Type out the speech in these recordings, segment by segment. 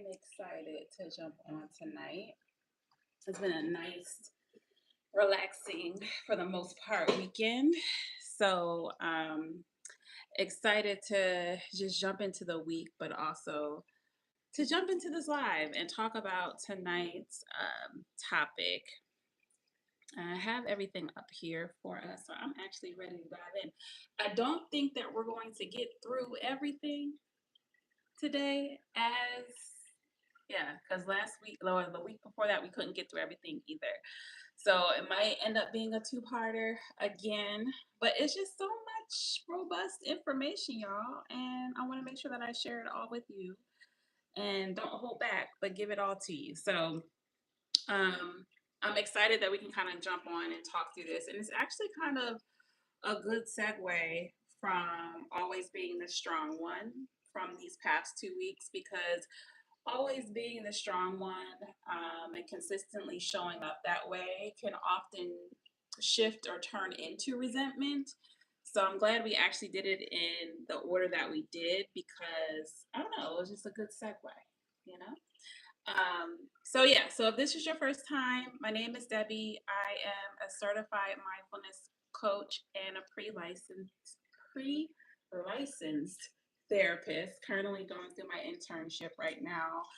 am excited to jump on tonight. It's been a nice, relaxing, for the most part, weekend. So, excited to just jump into the week, but also to jump into this live and talk about tonight's topic. I have everything up here for us, so I'm actually ready to dive in. I don't think that we're going to get through everything today as yeah, because last week or the week before that we couldn't get through everything either. So it might end up being a two-parter again, but it's just so much robust information, y'all, and I want to make sure that I share it all with you and don't hold back, but give it all to you. So um, I'm excited that we can kind of jump on and talk through this, and it's actually kind of a good segue from always being the strong one from these past 2 weeks because always being the strong one and consistently showing up that way can often shift or turn into resentment. So I'm glad we actually did it in the order that we did because I don't know, it was just a good segue, you know? So yeah, so if this is your first time, my name is Debbie. I am a certified mindfulness coach and a pre-licensed therapist, currently going through my internship right now.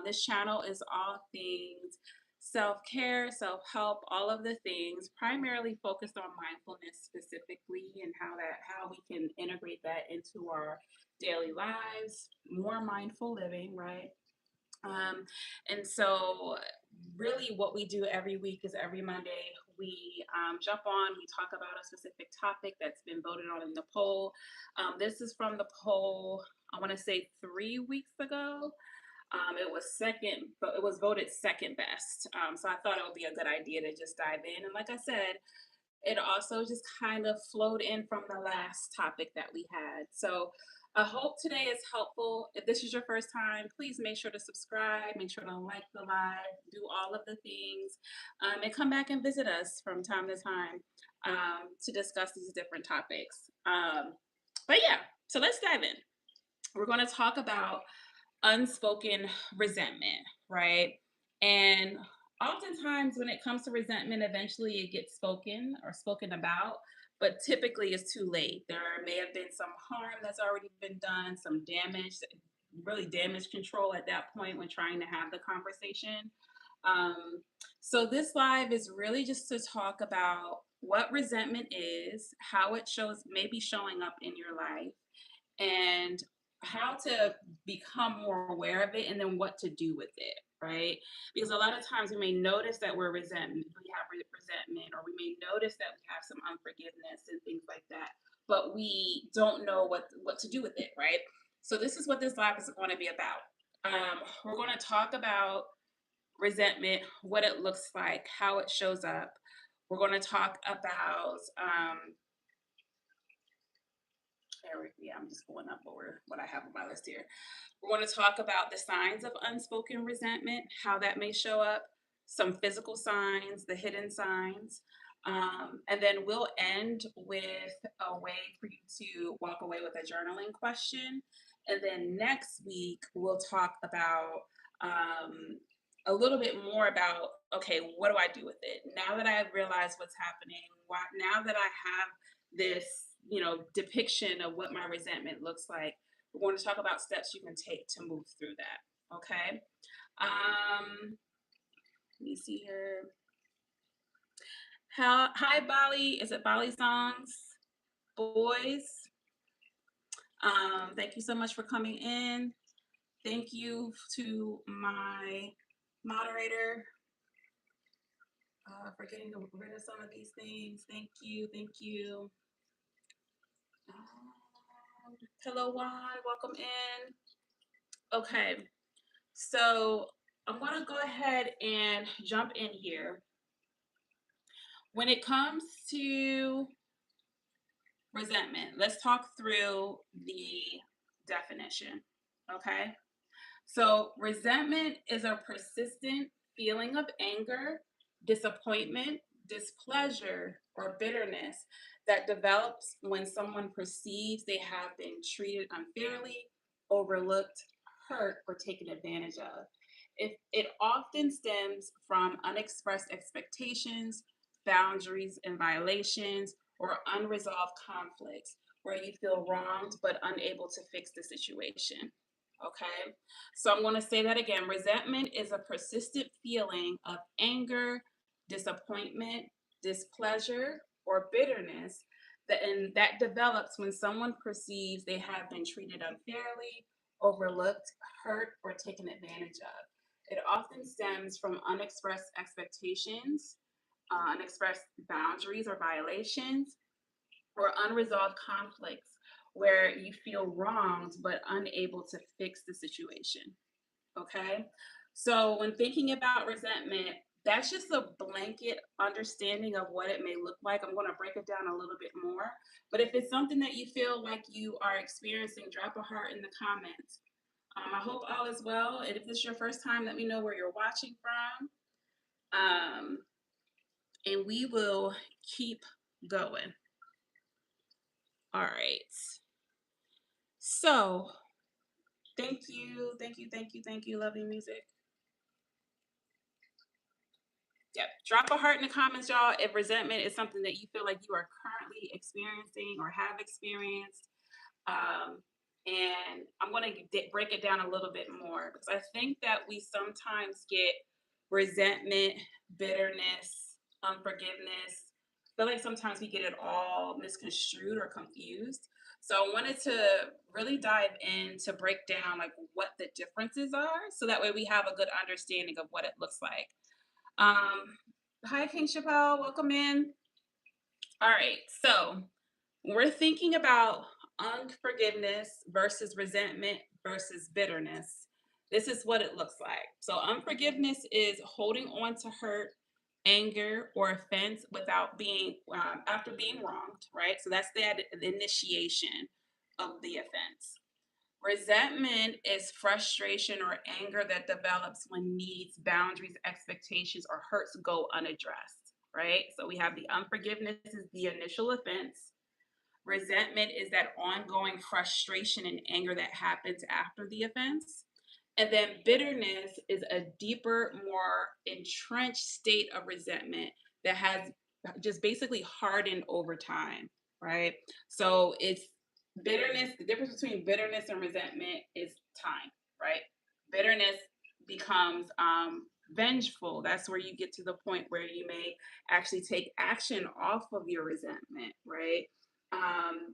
This channel is all things self-care, self-help, all of the things, primarily focused on mindfulness specifically and how we can integrate that into our daily lives, more mindful living, right? Um, and so, really, what we do every week is every Monday we jump on, we talk about a specific topic that's been voted on in the poll. This is from the poll, I want to say 3 weeks ago. It was second, but it was voted second best. So I thought it would be a good idea to just dive in. And like I said, it also just kind of flowed in from the last topic that we had. So I hope today is helpful. If this is your first time, please make sure to subscribe, make sure to like the live, do all of the things, and come back and visit us from time to time to discuss these different topics. But yeah, so let's dive in. We're going to talk about unspoken resentment, right? And oftentimes, when it comes to resentment, eventually it gets spoken or spoken about, but typically it's too late. There may have been some harm that's already been done, some damage, really damage control at that point when trying to have the conversation. Um, so, this live is really just to talk about what resentment is, how it shows, maybe showing up in your life, and how to become more aware of it and then what to do with it, right? Because a lot of times we may notice that we have resentment, or we may notice that we have some unforgiveness and things like that, but we don't know what to do with it, right? So this is what this live is going to be about. We're going to talk about resentment, what it looks like, how it shows up. We're going to talk about yeah, I'm just going up over what I have on my list here. We're going to talk about the signs of unspoken resentment, how that may show up, some physical signs, the hidden signs. And then we'll end with a way for you to walk away with a journaling question. And then next week, we'll talk about a little bit more about, okay, what do I do with it? Now that I've realized what's happening, now that I have this, depiction of what my resentment looks like, we're going to talk about steps you can take to move through that. Okay. Let me see here. Hi, Bali. Is it Bali Songs? Boys. Thank you so much for coming in. Thank you to my moderator for getting rid of some of these things. Thank you. Thank you. Hello, Juan. Welcome in. Okay. So I'm going to go ahead and jump in here. When it comes to resentment, let's talk through the definition. Okay. So, resentment is a persistent feeling of anger, disappointment, displeasure, or bitterness that develops when someone perceives they have been treated unfairly, overlooked, hurt, or taken advantage of. It often stems from unexpressed expectations, boundaries and violations, or unresolved conflicts where you feel wronged but unable to fix the situation. Okay, so I'm going to say that again. Resentment is a persistent feeling of anger, disappointment, displeasure, or bitterness that develops when someone perceives they have been treated unfairly, overlooked, hurt, or taken advantage of. It often stems from unexpressed expectations, unexpressed boundaries or violations, or unresolved conflicts where you feel wronged but unable to fix the situation. Okay. So when thinking about resentment, that's just a blanket understanding of what it may look like. I'm going to break it down a little bit more. But if it's something that you feel like you are experiencing, drop a heart in the comments. I hope all is well. And if this is your first time, let me know where you're watching from. And we will keep going. All right. So thank you, loving music. Yep. Drop a heart in the comments, y'all, if resentment is something that you feel like you are currently experiencing or have experienced. Um, and I'm going to break it down a little bit more because I think that we sometimes get resentment, bitterness, unforgiveness. I feel like sometimes we get it all misconstrued or confused. So I wanted to really dive in to break down like what the differences are so that way we have a good understanding of what it looks like. Um, Hi, King Chappelle. Welcome in. All right. So we're thinking about unforgiveness versus resentment versus bitterness. This is what it looks like. So unforgiveness is holding on to hurt, anger, or offense without being after being wronged, right? So that's the initiation of the offense. Resentment is frustration or anger that develops when needs, boundaries, expectations, or hurts go unaddressed, right? So we have the unforgiveness is the initial offense. Resentment is that ongoing frustration and anger that happens after the offense. And then bitterness is a deeper, more entrenched state of resentment that has just basically hardened over time, right? So it's bitterness, the difference between bitterness and resentment is time, right? Bitterness becomes vengeful. That's where you get to the point where you may actually take action off of your resentment, right?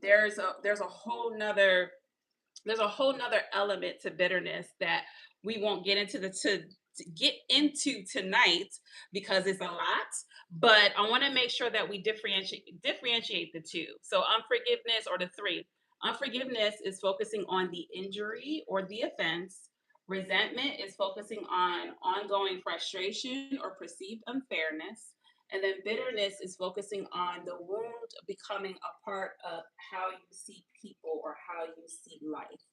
There's a whole nother element to bitterness that we won't get into to get into tonight because it's a lot, but I want to make sure that we differentiate the two. So unforgiveness, or the three. Unforgiveness is focusing on the injury or the offense. Resentment is focusing on ongoing frustration or perceived unfairness. And then bitterness is focusing on the wound becoming a part of how you see people or how you see life.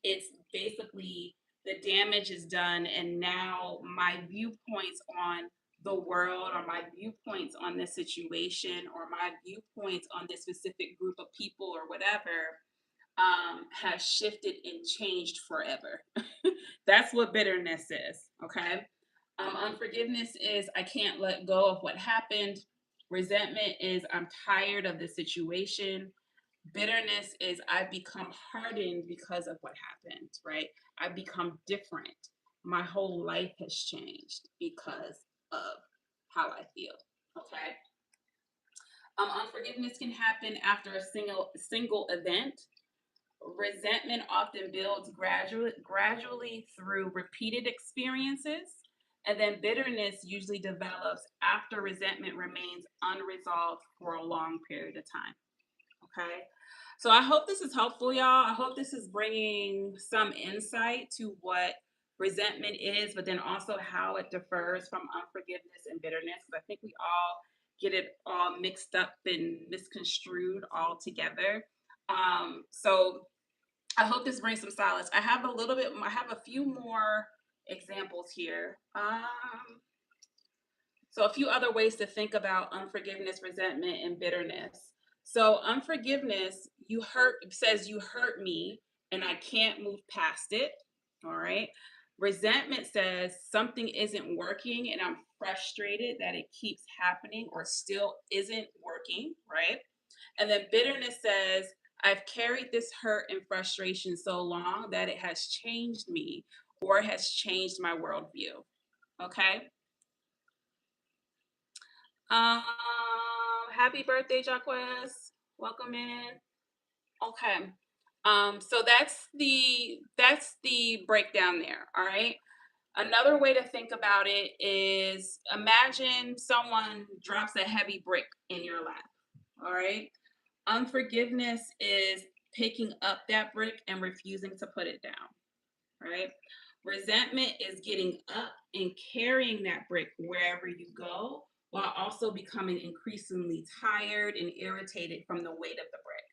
It's basically the damage is done, and now my viewpoints on the world, or my viewpoints on this situation, or my viewpoints on this specific group of people, or whatever, has shifted and changed forever. That's what bitterness is. Okay. Unforgiveness is I can't let go of what happened. Resentment is I'm tired of the situation. Bitterness is I've become hardened because of what happened, right? I've become different. My whole life has changed because of how I feel. Okay. Unforgiveness can happen after a single event. Resentment often builds gradually through repeated experiences, and then bitterness usually develops after resentment remains unresolved for a long period of time. Okay. So I hope this is helpful, y'all. I hope this is bringing some insight to what resentment is, but then also how it differs from unforgiveness and bitterness. Because I think we all get it all mixed up and misconstrued all together. So I hope this brings some solace. I have a few more examples here. So a few other ways to think about unforgiveness, resentment, and bitterness. So unforgiveness, you hurt me and I can't move past it. All right. Resentment says something isn't working and I'm frustrated that it keeps happening or still isn't working. Right. And then bitterness says, I've carried this hurt and frustration so long that it has changed me or has changed my worldview. Okay. Um, Happy birthday, Jaquez. Welcome in. Okay. So that's the breakdown there. All right. Another way to think about it is imagine someone drops a heavy brick in your lap. All right. Unforgiveness is picking up that brick and refusing to put it down. Right. Resentment is getting up and carrying that brick wherever you go while also becoming increasingly tired and irritated from the weight of the brick.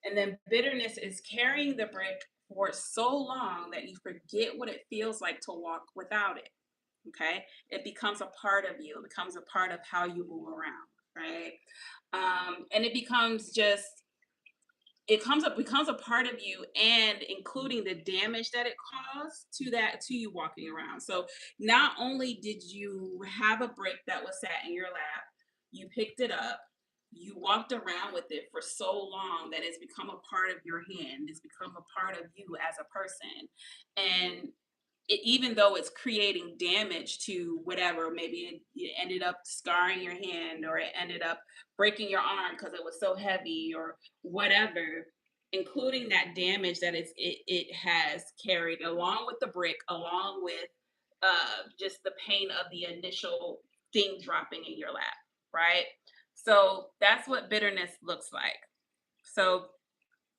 And then bitterness is carrying the brick for so long that you forget what it feels like to walk without it. Okay. It becomes a part of you, it becomes a part of how you move around. Right. And it becomes just becomes a part of you, and including the damage that it caused to you walking around. So not only did you have a brick that was sat in your lap, you picked it up, you walked around with it for so long that it's become a part of your hand, it's become a part of you as a person. And even though it's creating damage to whatever, maybe it ended up scarring your hand or it ended up breaking your arm because it was so heavy or whatever, including that damage that it has carried along with the brick, along with just the pain of the initial thing dropping in your lap, right? So that's what bitterness looks like. So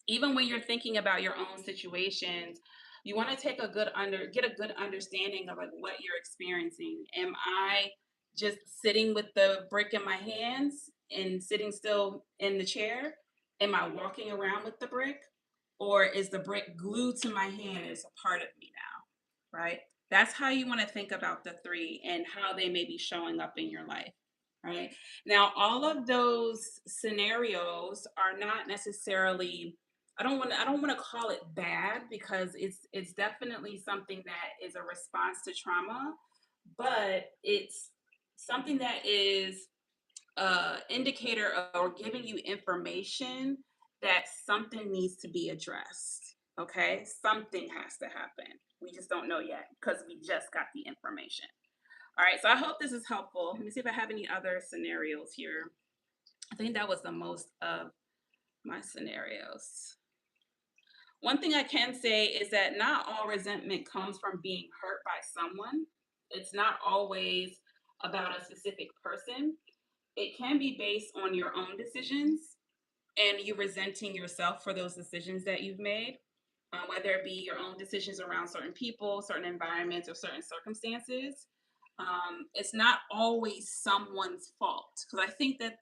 even when you're thinking about your own situations, you want to take a get a good understanding of like what you're experiencing. Am I just sitting with the brick in my hands and sitting still in the chair? Am I walking around with the brick? Or is the brick glued to my hand as a part of me now? Right? That's how you want to think about the three and how they may be showing up in your life. Right. Now, all of those scenarios are not necessarily, I don't want to call it bad, because it's definitely something that is a response to trauma, but it's something that is indicator or giving you information that something needs to be addressed. Okay, something has to happen. We just don't know yet because we just got the information. All right, so I hope this is helpful. Let me see if I have any other scenarios here. I think that was the most of my scenarios. One thing I can say is that not all resentment comes from being hurt by someone. It's not always about a specific person. It can be based on your own decisions and you resenting yourself for those decisions that you've made, whether it be your own decisions around certain people, certain environments, or certain circumstances. It's not always someone's fault, because I think that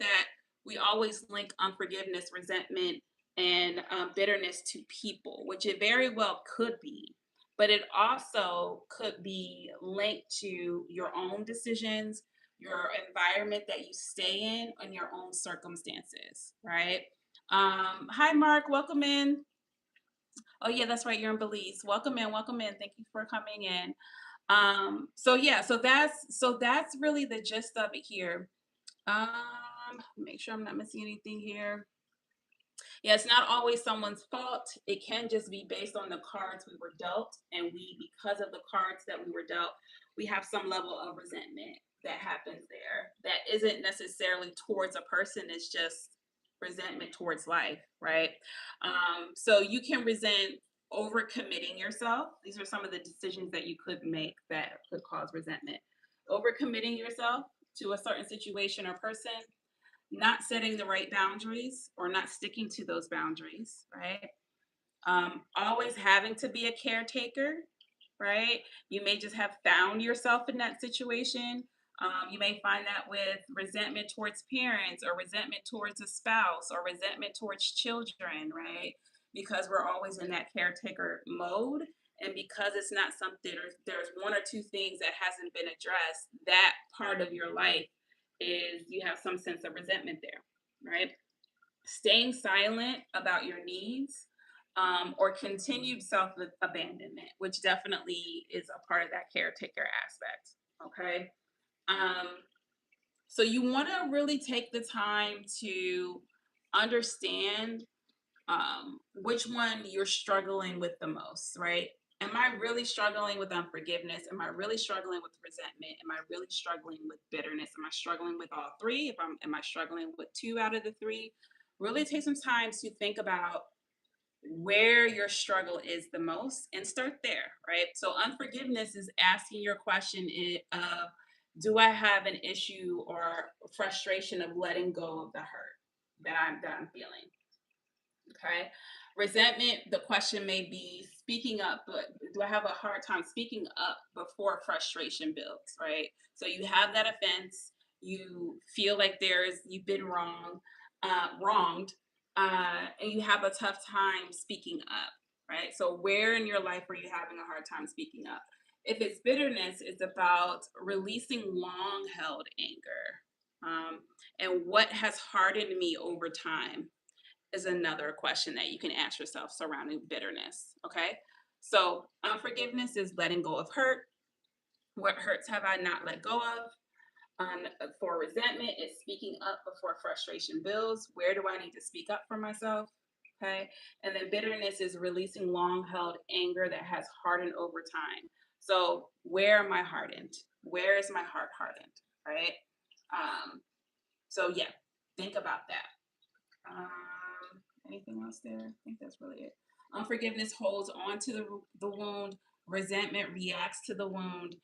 we always link unforgiveness, resentment, and bitterness to people, which it very well could be, but it also could be linked to your own decisions, your environment that you stay in, and your own circumstances, right? Hi, Mark. Welcome in. Oh, yeah, that's right. You're in Belize. Welcome in. Welcome in. Thank you for coming in. So yeah, so that's really the gist of it here. Make sure I'm not missing anything here. Yeah, it's not always someone's fault. It can just be based on the cards we were dealt, and because of the cards that we were dealt, we have some level of resentment that happens there. That isn't necessarily towards a person. It's just resentment towards life, right? So you can resent overcommitting yourself. These are some of the decisions that you could make that could cause resentment. Overcommitting yourself to a certain situation or person, not setting the right boundaries or not sticking to those boundaries, right? Always having to be a caretaker, right? You may just have found yourself in that situation. You may find that with resentment towards parents, or resentment towards a spouse, or resentment towards children, right? Because we're always in that caretaker mode. And because it's not something, there's one or two things that hasn't been addressed, that part of your life is you have some sense of resentment there, right? Staying silent about your needs. or continued self abandonment, which definitely is a part of that caretaker aspect. Okay. Um, so you want to really take the time to understand which one you're struggling with the most, right? Am I really struggling with unforgiveness? Am I really struggling with resentment? Am I really struggling with bitterness? Am I struggling with all three? If I'm, am I struggling with two out of the three? Really take some time to think about where your struggle is the most and start there, right? So unforgiveness is asking your question of, do I have an issue or frustration of letting go of the hurt that I'm feeling? Okay. Resentment, the question may be speaking up, but do I have a hard time speaking up before frustration builds, right? So you have that offense, you feel like you've been wronged, and you have a tough time speaking up, right? So where in your life are you having a hard time speaking up? If it's bitterness, it's about releasing long held anger. And what has hardened me over time is another question that you can ask yourself surrounding bitterness. Okay. So, unforgiveness is letting go of hurt. What hurts have I not let go of? For resentment, it's speaking up before frustration builds. Where do I need to speak up for myself? Okay. And then bitterness is releasing long held anger that has hardened over time. So, where am I hardened? Where is my heart hardened? Right. Um, so, yeah, think about that. Anything else there? I think that's really it. Unforgiveness holds on to the wound. Resentment reacts to the wound.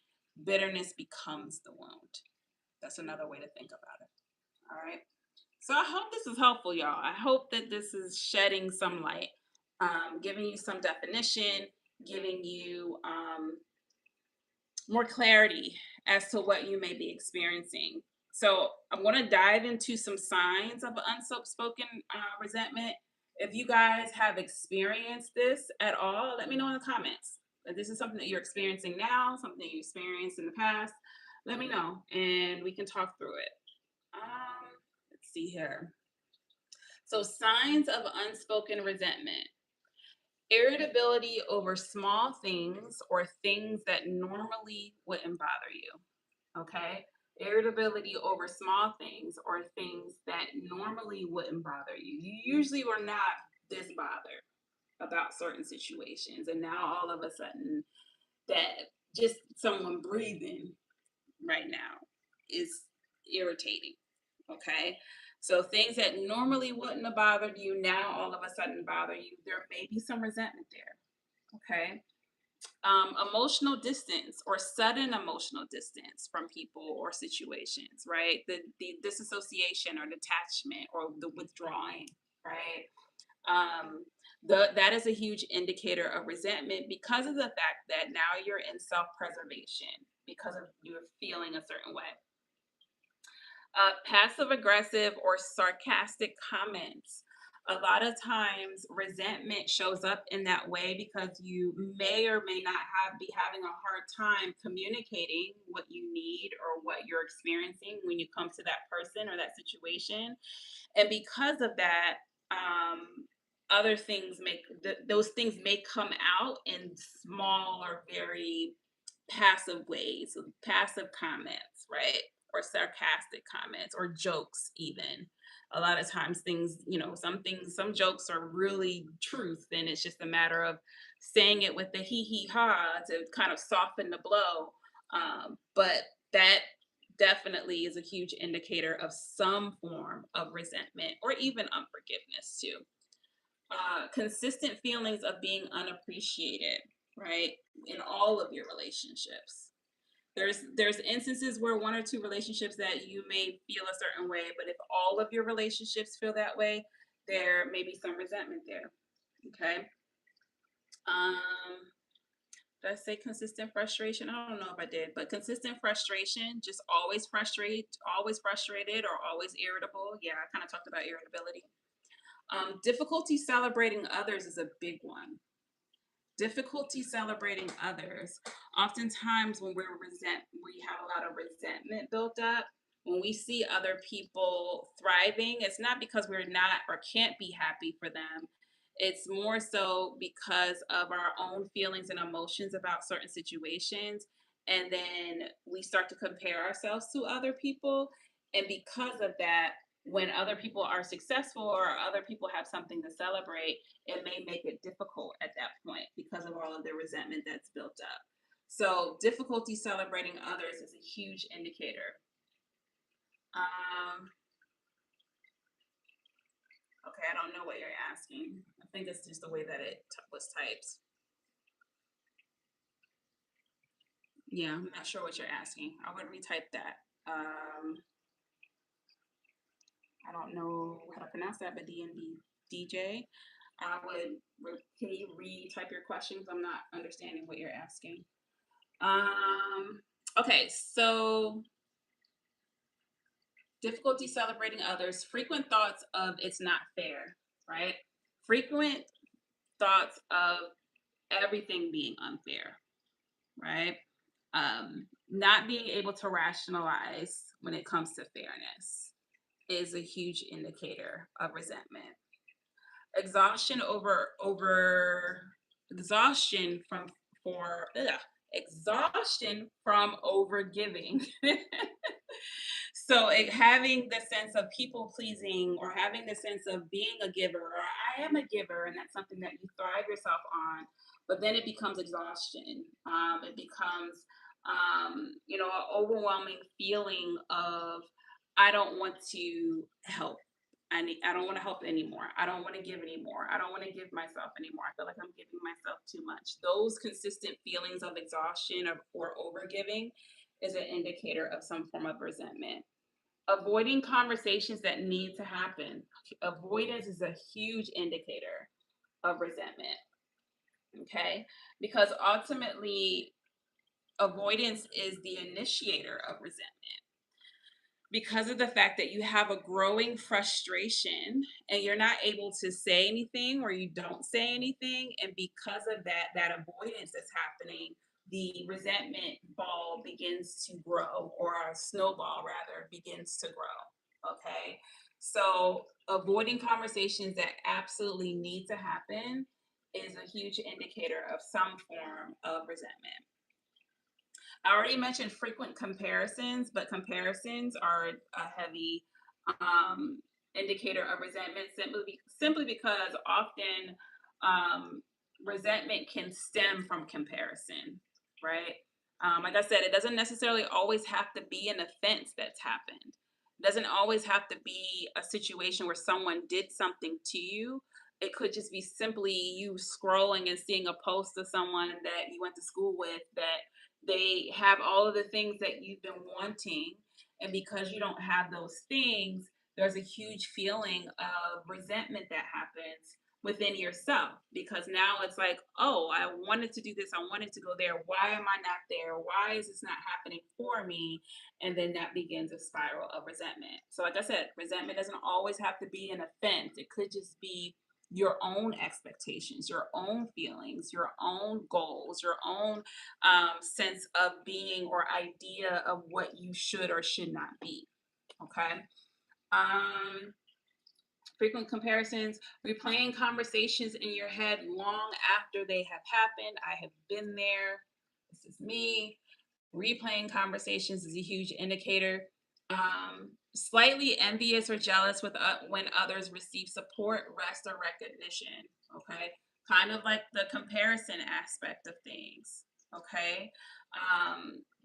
Bitterness becomes the wound. That's another way to think about it. All right. So I hope this is helpful, y'all. I hope that this is shedding some light, giving you some definition, giving you more clarity as to what you may be experiencing. So I want to dive into some signs of unspoken resentment. If you guys have experienced this at all, let me know in the comments. If this is something that you're experiencing now, something you experienced in the past, let me know and we can talk through it. Let's see here. So signs of unspoken resentment: irritability over small things or things that normally wouldn't bother you. Okay. Irritability over small things or things that normally wouldn't bother you. You usually were not this bothered about certain situations. And now all of a sudden, that just someone breathing right now is irritating. Okay. So things that normally wouldn't have bothered you now all of a sudden bother you. There may be some resentment there. Okay. Emotional distance or sudden emotional distance from people or situations, right? The disassociation or detachment or the withdrawing, right? Um, that is a huge indicator of resentment because of the fact that now you're in self preservation because of you're feeling a certain way. Passive aggressive or sarcastic comments. A lot of times, resentment shows up in that way because you may or may not be having a hard time communicating what you need or what you're experiencing when you come to that person or that situation, and because of that, other things those things may come out in small or very passive ways, passive comments, right? Or sarcastic comments or jokes, even. A lot of times, some jokes are really truth, and it's just a matter of saying it with the hee hee ha to kind of soften the blow. But that definitely is a huge indicator of some form of resentment or even unforgiveness, too. Consistent feelings of being unappreciated, right? In all of your relationships. There's instances where one or two relationships that you may feel a certain way, but if all of your relationships feel that way, there may be some resentment there. Okay. Um, did I say consistent frustration? I don't know if I did, but consistent frustration, just always frustrated or always irritable. Yeah, I kind of talked about irritability. Difficulty celebrating others is a big one. Difficulty celebrating others. Oftentimes, when we have a lot of resentment built up. When we see other people thriving, it's not because we're not or can't be happy for them. It's more so because of our own feelings and emotions about certain situations. And then we start to compare ourselves to other people. And because of that, when other people are successful or other people have something to celebrate, it may make it difficult at that point because of all of the resentment that's built up. So, difficulty celebrating others is a huge indicator. Um, okay, I don't know what you're asking. I think it's just the way that it was typed. Yeah, I'm not sure what you're asking. I would retype that. I don't know how to pronounce that, but DNB DJ. I would. Can you retype your questions? I'm not understanding what you're asking. Um. Okay, so difficulty celebrating others. Frequent thoughts of it's not fair, right? Frequent thoughts of everything being unfair, right? Not being able to rationalize when it comes to fairness is a huge indicator of resentment. Exhaustion over exhaustion from for ugh, exhaustion from over giving. So having the sense of people pleasing or having the sense of being a giver or I am a giver and that's something that you thrive yourself on, but then it becomes exhaustion. It becomes an overwhelming feeling of I don't want to help. I don't want to help anymore. I don't want to give anymore. I don't want to give myself anymore. I feel like I'm giving myself too much. Those consistent feelings of exhaustion or overgiving is an indicator of some form of resentment. Avoiding conversations that need to happen. Avoidance is a huge indicator of resentment. Okay. Because ultimately, avoidance is the initiator of resentment because of the fact that you have a growing frustration and you're not able to say anything or you don't say anything, and because of that avoidance that's happening, the resentment ball begins to grow, or a snowball rather begins to grow. Okay, so avoiding conversations that absolutely need to happen is a huge indicator of some form of resentment. I already mentioned frequent comparisons, but comparisons are a heavy indicator of resentment simply because often resentment can stem from comparison, right? Like I said, it doesn't necessarily always have to be an offense that's happened. It doesn't always have to be a situation where someone did something to you. It could just be simply you scrolling and seeing a post of someone that you went to school with that they have all of the things that you've been wanting. And because you don't have those things, there's a huge feeling of resentment that happens within yourself because now it's like, oh, I wanted to do this, I wanted to go there. Why am I not there? Why is this not happening for me? And then that begins a spiral of resentment. So, like I said, resentment doesn't always have to be an offense, it could just be your own expectations, your own feelings, your own goals, your own sense of being or idea of what you should or should not be. Okay. Um, Frequent comparisons, replaying conversations in your head long after they have happened. I have been there. This is me. Replaying conversations is a huge indicator. Slightly envious or jealous with when others receive support, rest, or recognition. Okay, kind of like the comparison aspect of things. Okay,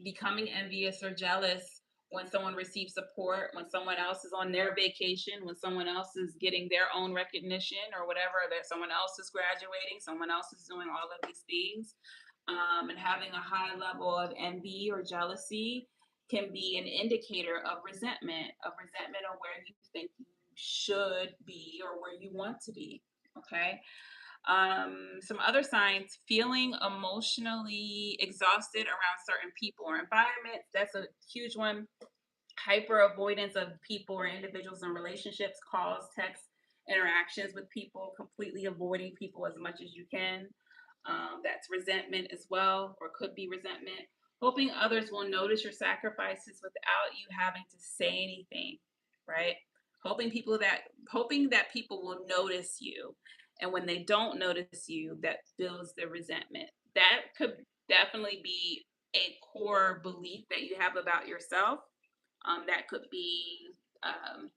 becoming envious or jealous when someone receives support, when someone else is on their vacation, when someone else is getting their own recognition or whatever, that someone else is graduating, someone else is doing all of these things, and having a high level of envy or jealousy can be an indicator of resentment of where you think you should be or where you want to be. Okay. Some other signs: feeling emotionally exhausted around certain people or environments. That's a huge one. Hyper avoidance of people or individuals and relationships, calls, texts, interactions with people, completely avoiding people as much as you can. That's resentment as well, or could be resentment. Hoping others will notice your sacrifices without you having to say anything, right? Hoping that people will notice you And when they don't notice you, that builds the resentment. That could definitely be a core belief that you have about yourself. That could be um,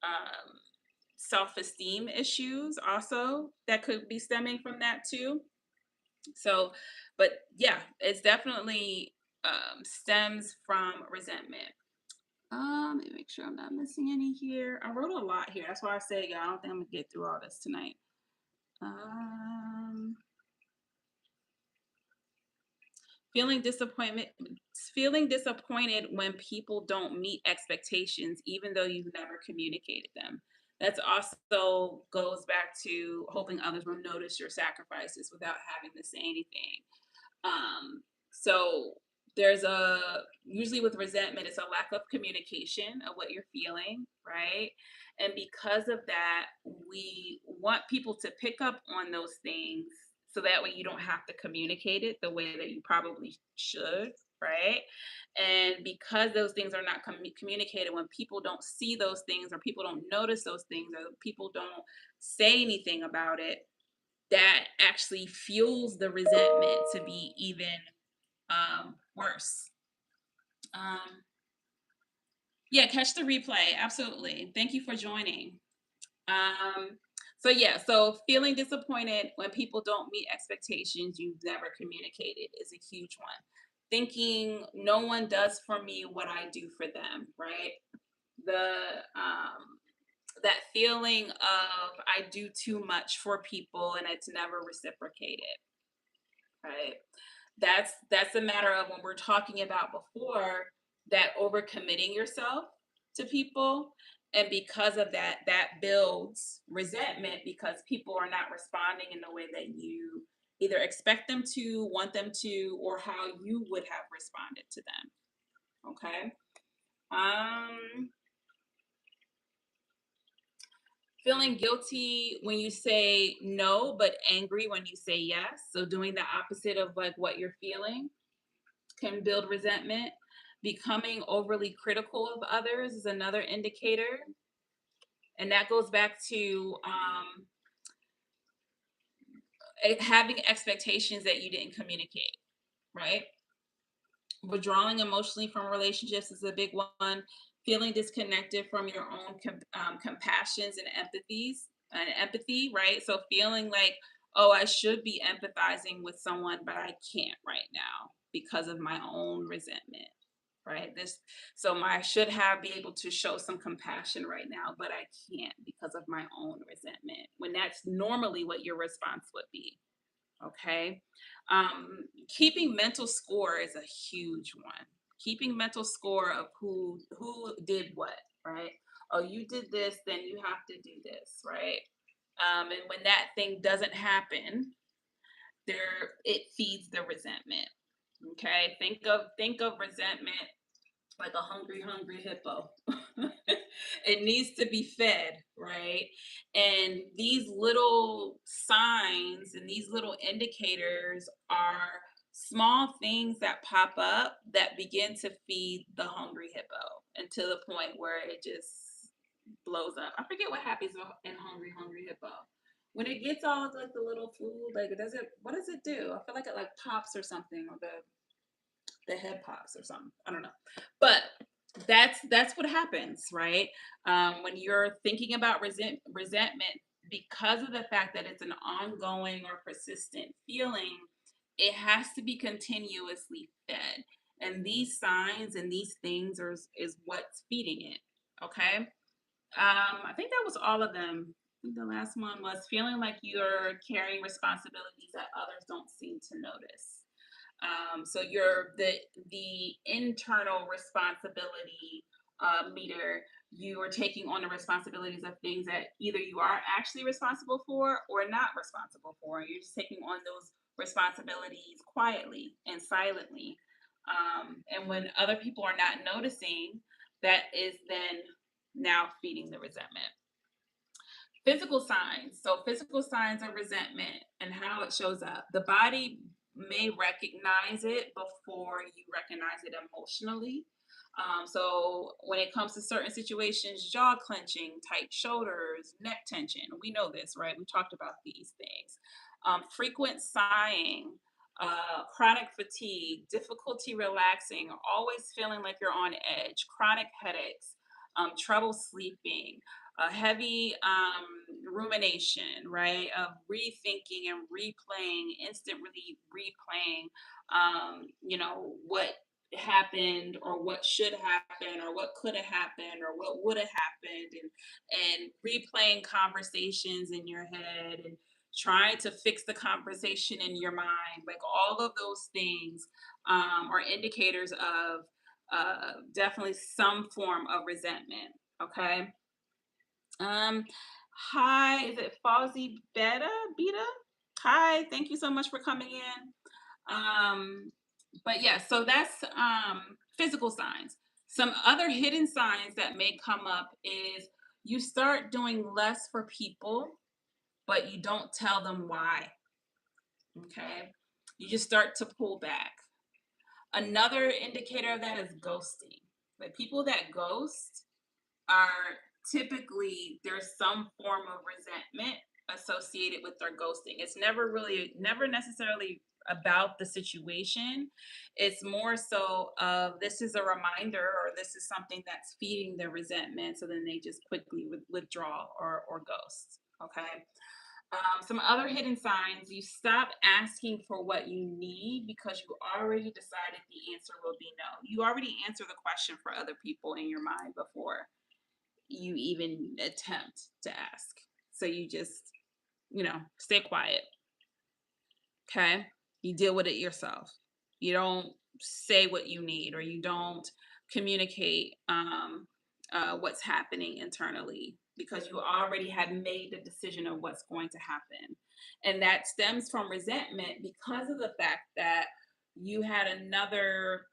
um, self-esteem issues also that could be stemming from that too. So, but yeah, it's definitely stems from resentment. Let me make sure I'm not missing any here. I wrote a lot here. That's why I said, yeah, I don't think I'm gonna get through all this tonight. Um, feeling disappointment, feeling disappointed when people don't meet expectations, even though you've never communicated them. That's also goes back to hoping others will notice your sacrifices without having to say anything. So there's a usually with resentment, it's a lack of communication of what you're feeling, right? And because of that, we want people to pick up on those things so that way you don't have to communicate it the way that you probably should, right? And because those things are not communicated, when people don't see those things or people don't notice those things or people don't say anything about it, that actually fuels the resentment to be even worse. Um, yeah, catch the replay. Absolutely. Thank you for joining. Um, so yeah, so feeling disappointed when people don't meet expectations you've never communicated is a huge one. Thinking no one does for me what I do for them, right? The that feeling of I do too much for people and it's never reciprocated, right? That's a matter of when we're talking about before that overcommitting yourself to people, and because of that that builds resentment because people are not responding in the way that you either expect them to, want them to, or how you would have responded to them. Okay. um Feeling guilty when you say no but angry when you say yes, so doing the opposite of like what you're feeling can build resentment. Becoming overly critical of others is another indicator. And that goes back to having expectations that you didn't communicate, right? Withdrawing emotionally from relationships is a big one. Feeling disconnected from your own compassions and empathy, right? So feeling like, oh, I should be empathizing with someone, but I can't right now because of my own resentment, right? This, so my I should have be able to show some compassion right now, but I can't because of my own resentment. When that's normally what your response would be. Okay. Keeping mental score is a huge one. Keeping mental score of who did what, right? Oh, you did this, then you have to do this, right? And when that thing doesn't happen, there it feeds the resentment. Okay. Think of resentment like a hungry hippo. It needs to be fed, right? And these little signs and these little indicators are small things that pop up that begin to feed the hungry hippo, and to the point where it just blows up. I forget what happens in hungry hippo. When it gets all of like the little food, like does it what does it do? I feel like it like pops or something, or the head pops or something. I don't know. But that's what happens, right? When you're thinking about resentment, because of the fact that it's an ongoing or persistent feeling, it has to be continuously fed. And these signs and these things is what's feeding it. Okay. I think that was all of them. I think the last one was feeling like you're carrying responsibilities that others don't seem to notice. So you're the internal responsibility meter. You are taking on the responsibilities of things that either you are actually responsible for or not responsible for. You're just taking on those responsibilities quietly and silently. And when other people are not noticing, that is then now feeding the resentment. Physical signs. So, physical signs of resentment and how it shows up. The body may recognize it before you recognize it emotionally. So when it comes to certain situations, jaw clenching, tight shoulders, neck tension, we know this, right? We talked about these things. Frequent sighing, chronic fatigue, difficulty relaxing, always feeling like you're on edge, chronic headaches, trouble sleeping, a heavy rumination, right? Of rethinking and replaying, instantly replaying, what happened or what should happen or what could have happened or what would have happened, and replaying conversations in your head and trying to fix the conversation in your mind, like all of those things are indicators of definitely some form of resentment. Okay. um Hi, is it Fawzi Beta? Hi, thank you so much for coming in. But yeah, so that's physical signs. Some other hidden signs that may come up is you start doing less for people, but you don't tell them why. Okay. You just start to pull back. Another indicator of that is ghosting. Like people that ghost are typically, there's some form of resentment associated with their ghosting. It's never necessarily about the situation. It's more so of this is a reminder or this is something that's feeding their resentment. So then they just quickly withdraw or ghost. Okay. Some other hidden signs: you stop asking for what you need because you already decided the answer will be no. You already answer the question for other people in your mind before you even attempt to ask. So you just, stay quiet. Okay. You deal with it yourself. You don't say what you need, or you don't communicate what's happening internally because you already have made the decision of what's going to happen. And that stems from resentment because of the fact that you had another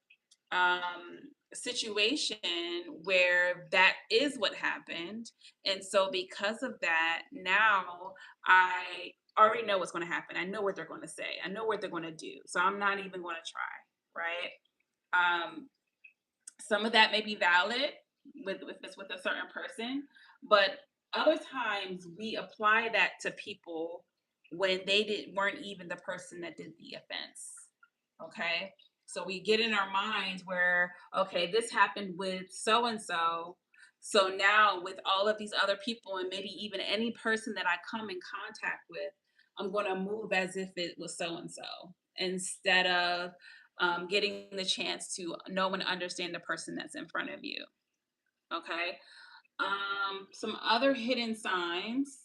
situation where that is what happened. And so, because of that, now I already know what's going to happen. I know what they're going to say, I know what they're going to do. So, I'm not even going to try, right? Um, some of that may be valid with a certain person, but other times we apply that to people when weren't even the person that did the offense. Okay. So we get in our minds where, okay, this happened with so and so. So now, with all of these other people, and maybe even any person that I come in contact with, I'm going to move as if it was so and so instead of getting the chance to know and understand the person that's in front of you. Okay. Some other hidden signs.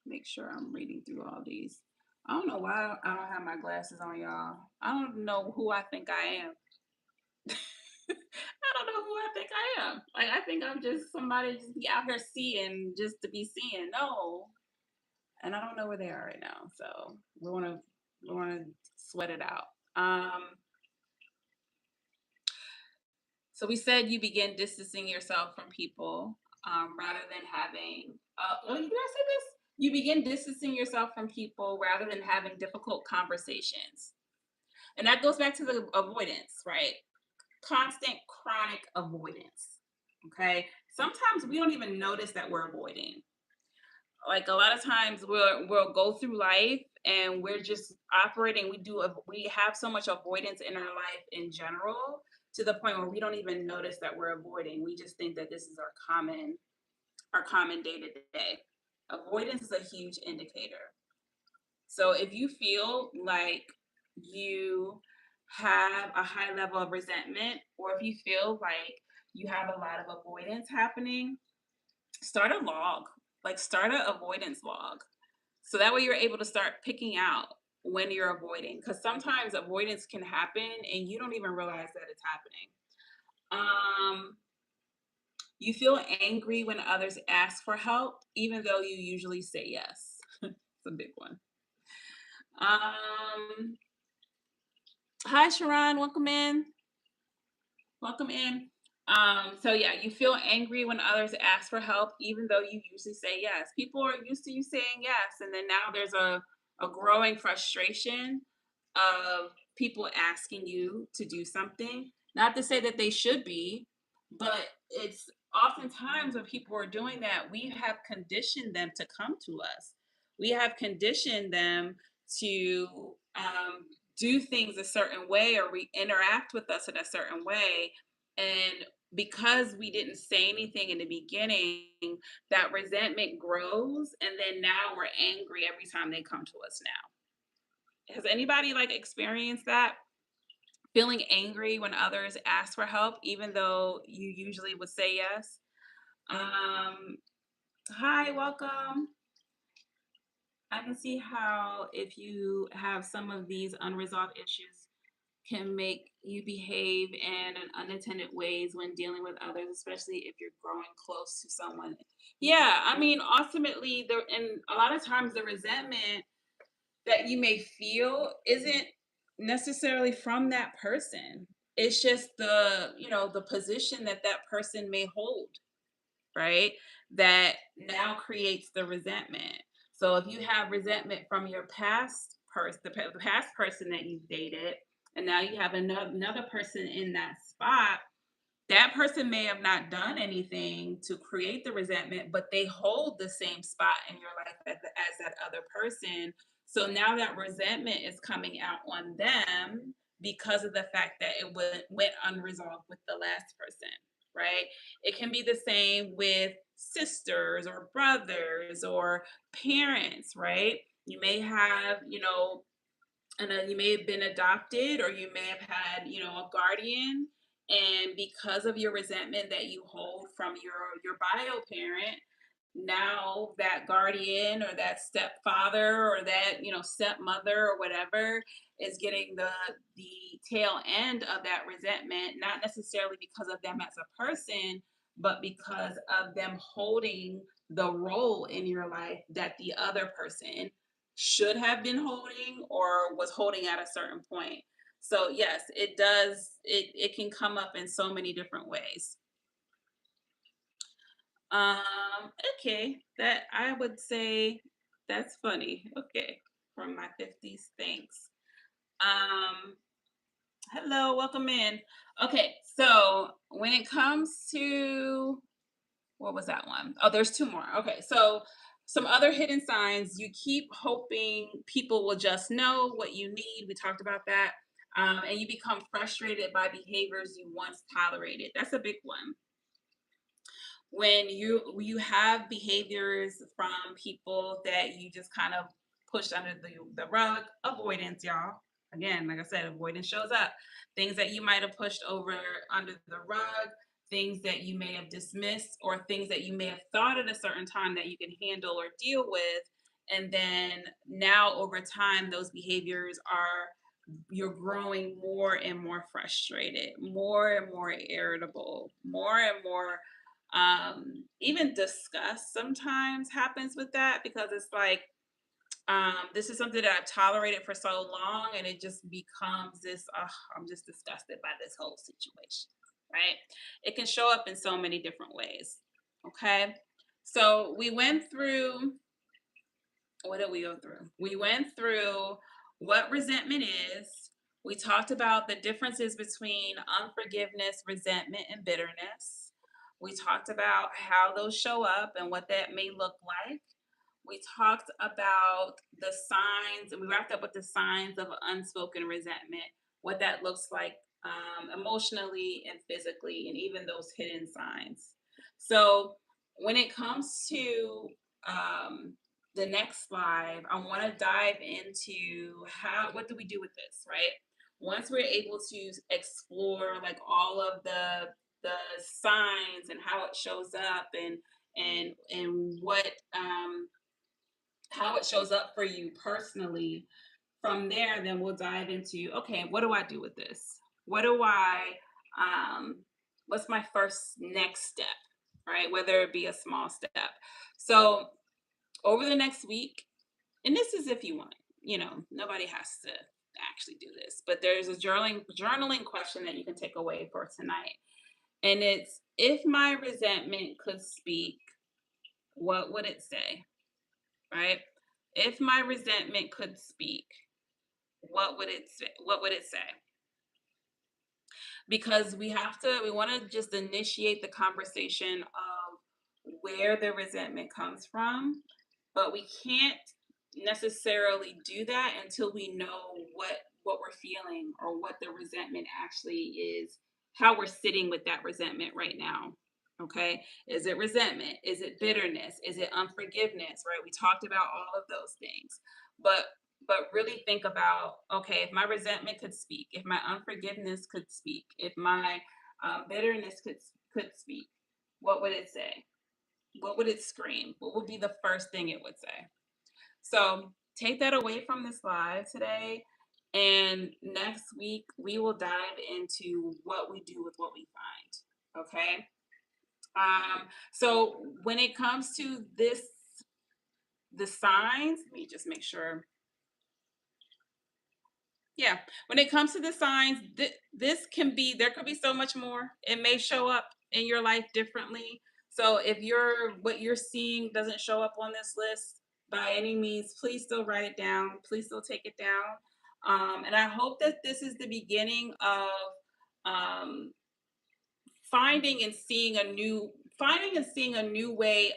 Make sure I'm reading through all these. I don't know why I don't have my glasses on, y'all. I don't know who I think I am. I don't know who I think I am. Like I think I'm just somebody just be out here seeing just to be seeing. No. And I don't know where they are right now. So we wanna sweat it out. So we said you begin distancing yourself from people rather than having. Did I say this? You begin distancing yourself from people rather than having difficult conversations, and that goes back to the avoidance, right? Constant chronic avoidance. Okay. Sometimes we don't even notice that we're avoiding. Like a lot of times we'll go through life and we're just operating. We have so much avoidance in our life in general to the point where we don't even notice that we're avoiding. We just think that this is our common day to day. Avoidance is a huge indicator. So if you feel like you have a high level of resentment, or if you feel like you have a lot of avoidance happening, start a log. Like start an avoidance log. So that way you're able to start picking out when you're avoiding. Because sometimes avoidance can happen and you don't even realize that it's happening. Um, you feel angry when others ask for help, even though you usually say yes. It's a big one. Um, Hi, Sharon. Welcome in. Welcome in. So yeah, you feel angry when others ask for help, even though you usually say yes. People are used to you saying yes, and then now there's a growing frustration of people asking you to do something. Not to say that they should be, but it's oftentimes when people are doing that, we have conditioned them to come to us. We have conditioned them to do things a certain way or interact with us in a certain way. And because we didn't say anything in the beginning, that resentment grows. And then now we're angry every time they come to us now. Has anybody like experienced that? Feeling angry when others ask for help, even though you usually would say yes? Um, Hi, welcome. I can see how if you have some of these unresolved issues can make you behave in an unintended ways when dealing with others, especially if you're growing close to someone. Yeah, I mean, ultimately, and a lot of times the resentment that you may feel isn't necessarily from that person. It's just the position that that person may hold, right? That now creates the resentment. So if you have resentment from your past person, the past person that you've dated, and now you have another person in that spot, that person may have not done anything to create the resentment, but they hold the same spot in your life as that other person. So now that resentment is coming out on them because of the fact that went unresolved with the last person, right? It can be the same with sisters or brothers or parents, right? You may have, and you may have been adopted or you may have had a guardian, and because of your resentment that you hold from your bio parent, now that guardian or that stepfather or that stepmother or whatever is getting the tail end of that resentment, not necessarily because of them as a person, but because of them holding the role in your life that the other person should have been holding or was holding at a certain point. So yes, it does, it can come up in so many different ways. Okay, that I would say that's funny. Okay, from my 50s, thanks. Um, Hello, welcome in. Okay, so when it comes to what was that one? Oh, there's two more. Okay, so some other hidden signs. You keep hoping people will just know what you need. We talked about that. And you become frustrated by behaviors you once tolerated. That's a big one. When you have behaviors from people that you just kind of push under the rug, avoidance, y'all. Again, like I said, avoidance shows up. Things that you might have pushed over under the rug, things that you may have dismissed, or things that you may have thought at a certain time that you can handle or deal with. And then now over time, those behaviors are, you're growing more and more frustrated, more and more irritable, more and more even disgust sometimes happens with that, because it's like this is something that I've tolerated for so long, and it just becomes this, I'm just disgusted by this whole situation, right? It can show up in so many different ways. Okay, so we went through, what did we go through? We went through what resentment is. We talked about the differences between unforgiveness, resentment, and bitterness. We talked about how those show up and what that may look like. We talked about the signs, and we wrapped up with the signs of unspoken resentment, what that looks like emotionally and physically, and even those hidden signs. So, when it comes to um, the next slide, I want to dive into what do we do with this, right? Once we're able to explore like all of the signs and how it shows up, and what how it shows up for you personally. From there, then we'll dive into, okay, what do I do with this? What do I, what's my first next step, right? Whether it be a small step. So over the next week, and this is if you want, nobody has to actually do this, but there's a journaling question that you can take away for tonight. And it's, if my resentment could speak, what would it say? Right? If my resentment could speak, What would it say? Because we want to just initiate the conversation of where the resentment comes from, but we can't necessarily do that until we know what we're feeling or what the resentment actually is, how we're sitting with that resentment right now. Okay, is it resentment, is it bitterness, is it unforgiveness, right? We talked about all of those things, but really think about, okay, if my resentment could speak, if my unforgiveness could speak, if my bitterness could speak, what would it say? What would it scream? What would be the first thing it would say? So take that away from this live today. And next week, we will dive into what we do with what we find. Okay. So when it comes to this, the signs, let me just make sure. Yeah. When it comes to the signs, this can be, there could be so much more. It may show up in your life differently. So if what you're seeing doesn't show up on this list by any means, please still write it down. Please still take it down. And I hope that this is the beginning of um, finding and seeing a new way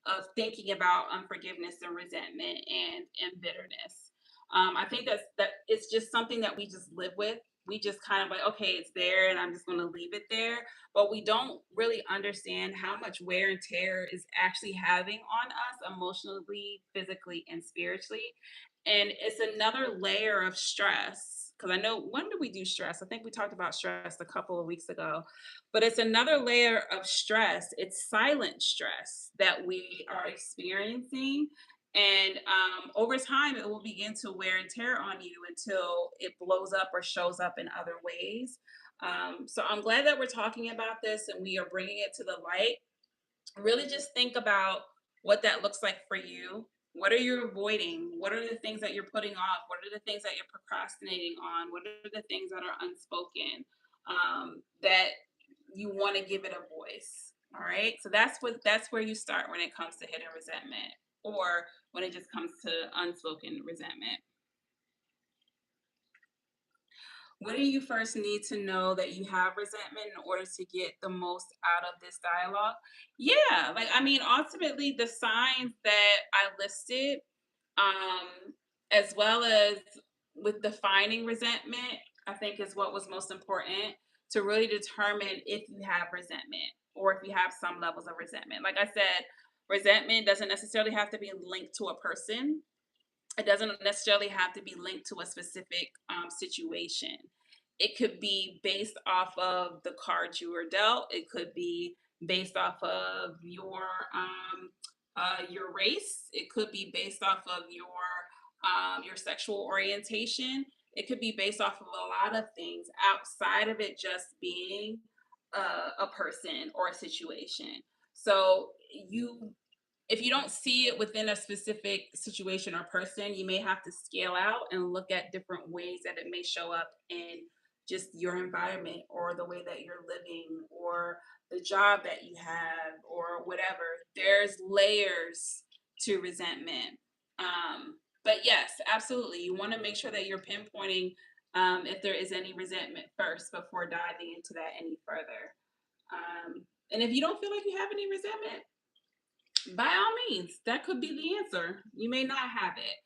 of thinking about unforgiveness and resentment and bitterness. I think that it's just something that we just live with. We just kind of like, okay, it's there and I'm just going to leave it there, but we don't really understand how much wear and tear is actually having on us emotionally, physically, and spiritually. And it's another layer of stress, because I know, when did we do stress? I think we talked about stress a couple of weeks ago, but it's another layer of stress. It's silent stress that we are experiencing. And over time, it will begin to wear and tear on you until it blows up or shows up in other ways. So I'm glad that we're talking about this and we are bringing it to the light. Really just think about what that looks like for you. What are you avoiding? What are the things that you're putting off? What are the things that you're procrastinating on? What are the things that are unspoken, that you want to give it a voice? All right. So that's where you start when it comes to hidden resentment, or when it just comes to unspoken resentment. What do you first need to know that you have resentment in order to get the most out of this dialogue? Yeah, like, I mean, ultimately, the signs that I listed, um, as well as with defining resentment, I think is what was most important to really determine if you have resentment or if you have some levels of resentment. Like I said, resentment doesn't necessarily have to be linked to a person. It doesn't necessarily have to be linked to a specific situation. It could be based off of the cards you were dealt. It could be based off of your race. It could be based off of your sexual orientation. It could be based off of a lot of things outside of it just being a person or a situation. So you if you don't see it within a specific situation or person, you may have to scale out and look at different ways that it may show up in just your environment or the way that you're living or the job that you have or whatever. There's layers to resentment. But yes, absolutely. You want to make sure that you're pinpointing if there is any resentment first before diving into that any further. And if you don't feel like you have any resentment, by all means, that could be the answer. You may not have it.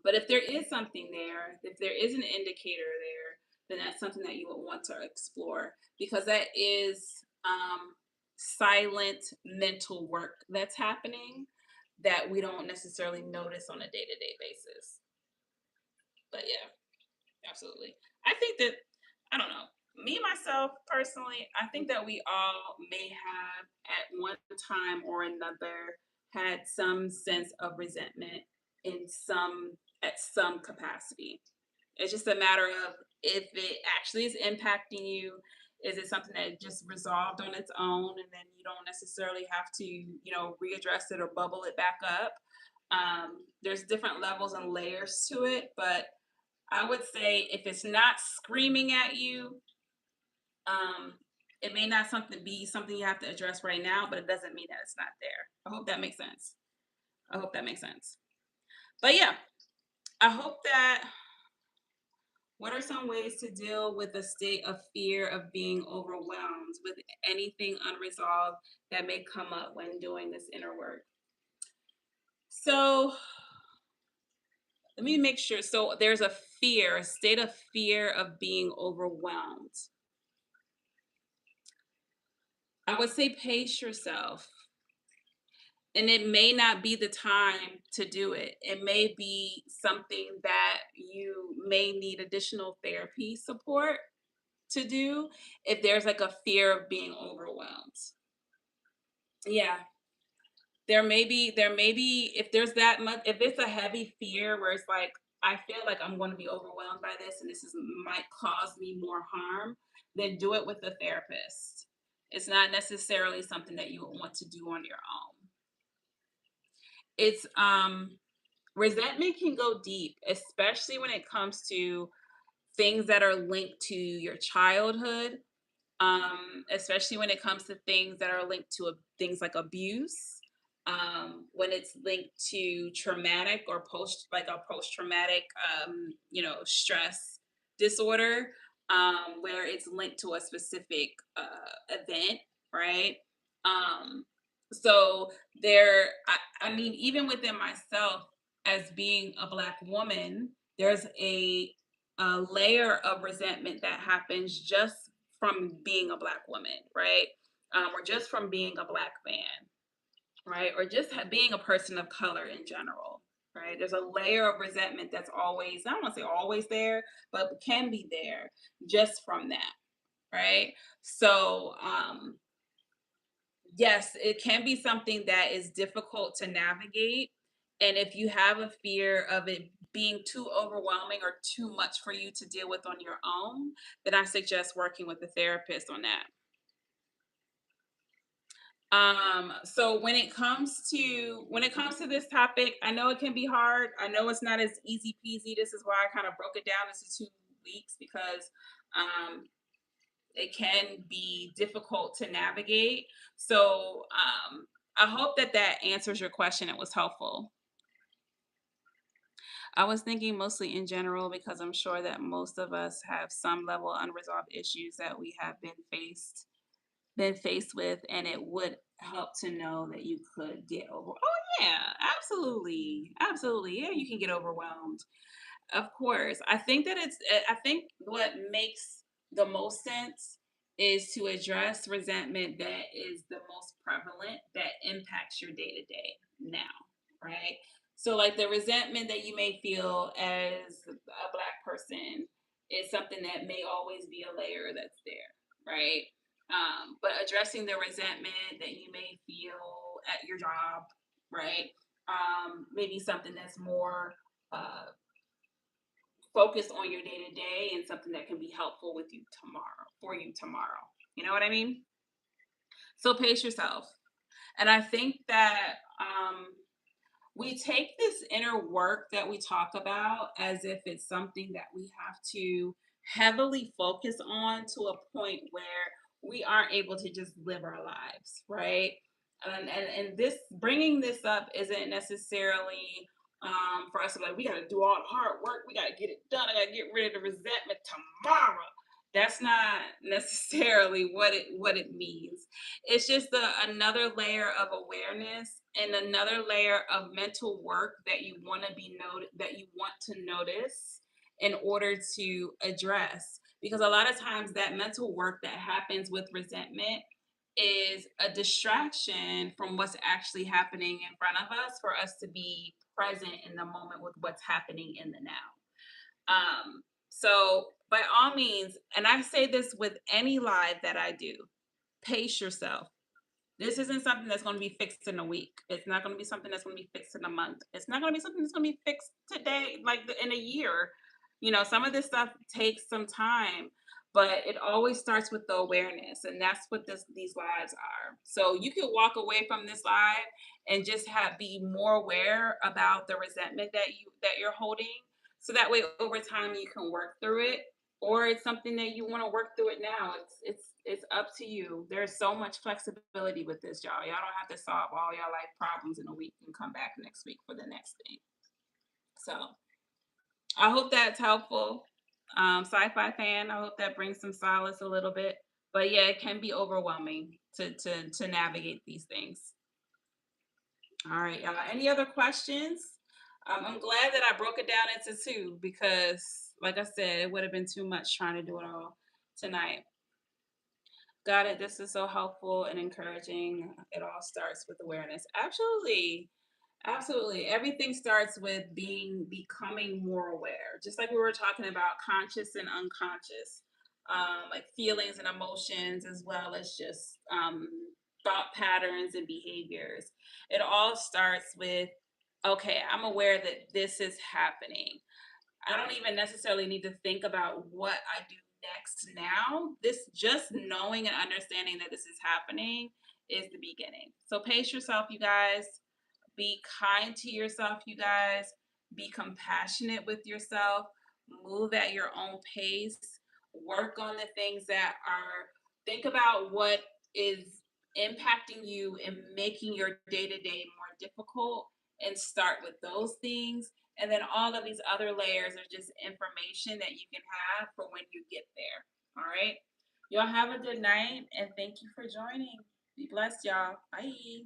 But if there is something there, if there is an indicator there, then that's something that you would want to explore, because that is silent mental work that's happening that we don't necessarily notice on a day to day basis. But yeah, absolutely. I think that, I don't know, me myself personally, I think that we all may have at one time or another had some sense of resentment in some at some capacity. It's just a matter of if it actually is impacting you. Is it something that just resolved on its own and then you don't necessarily have to, readdress it or bubble it back up? There's different levels and layers to it, but I would say if it's not screaming at you, um, it may not be something you have to address right now, but it doesn't mean that it's not there. I hope that makes sense. I hope that makes sense. But yeah, I hope that. What are some ways to deal with a state of fear of being overwhelmed with anything unresolved that may come up when doing this inner work? So, let me make sure. So, there's a fear, a state of fear of being overwhelmed. I would say pace yourself. And it may not be the time to do it. It may be something that you may need additional therapy support to do if there's like a fear of being overwhelmed. Yeah. There may be if there's that much, if it's a heavy fear where it's like I feel like I'm going to be overwhelmed by this and this is might cause me more harm, then do it with a therapist. It's not necessarily something that you would want to do on your own. It's resentment can go deep, especially when it comes to things that are linked to your childhood, especially when it comes to things that are linked to things like abuse, when it's linked to traumatic or post traumatic, stress disorder, where it's linked to a specific event, right? Um, so I mean, even within myself, as being a Black woman, there's a layer of resentment that happens just from being a Black woman, right? Or just from being a Black man, right? Or just being a person of color in general, right? There's a layer of resentment that's always, I don't want to say always there, but can be there just from that, right? So, yes, it can be something that is difficult to navigate. And if you have a fear of it being too overwhelming or too much for you to deal with on your own, then I suggest working with a therapist on that. So when it comes to this topic, I know it can be hard. I know it's not as easy peasy. This is why I kind of broke it down into 2 weeks because um it can be difficult to navigate. So I hope that that answers your question. It was helpful. I was thinking mostly in general because I'm sure that most of us have some level of unresolved issues that we have been faced with, and it would help to know that you could get over. Oh yeah, absolutely, absolutely. Yeah, you can get overwhelmed. Of course. I think what makes the most sense is to address resentment that is the most prevalent that impacts your day to day now, right? So, like the resentment that you may feel as a Black person is something that may always be a layer that's there, right? But addressing the resentment that you may feel at your job, right? Maybe something that's more uh, focus on your day to day and something that can be helpful with you tomorrow for you tomorrow. You know what I mean? So pace yourself. And I think that we take this inner work that we talk about as if it's something that we have to heavily focus on to a point where we aren't able to just live our lives, right? And this bringing this up isn't necessarily for us to be like, we got to do all the hard work, we got to get it done, I got to get rid of the resentment tomorrow. That's not necessarily what it means. It's just another layer of awareness and another layer of mental work that you want to notice in order to address, because a lot of times that mental work that happens with resentment is a distraction from what's actually happening in front of us for us to be present in the moment with what's happening in the now. So by all means, and I say this with any live that I do, pace yourself. This isn't something that's going to be fixed in a week. It's not going to be something that's going to be fixed in a month. It's not going to be something that's going to be fixed today, like in a year. Some of this stuff takes some time, but it always starts with the awareness, and that's what these lives are. So you could walk away from this live and just be more aware about the resentment that you're holding, so that way over time you can work through it, or it's something that you want to work through it now. It's up to you. There's so much flexibility with this, y'all. Y'all don't have to solve all your life problems in a week and come back next week for the next thing. So I hope that's helpful. Sci-fi fan. I hope that brings some solace a little bit. But yeah, it can be overwhelming to navigate these things. All right, y'all. Any other questions? I'm glad that I broke it down into two because, like I said, it would have been too much trying to do it all tonight. Got it. This is so helpful and encouraging. It all starts with awareness. Absolutely. Absolutely. Everything starts with becoming more aware. Just like we were talking about conscious and unconscious, like feelings and emotions, as well as just thought patterns and behaviors. It all starts with, okay, I'm aware that this is happening. I don't even necessarily need to think about what I do next now. This just knowing and understanding that this is happening is the beginning. So pace yourself, you guys. Be kind to yourself, you guys. Be compassionate with yourself. Move at your own pace. Work on the things that are, think about what is impacting you and making your day to day more difficult and start with those things. And then all of these other layers are just information that you can have for when you get there. All right. Y'all have a good night and thank you for joining. Be blessed, y'all. Bye.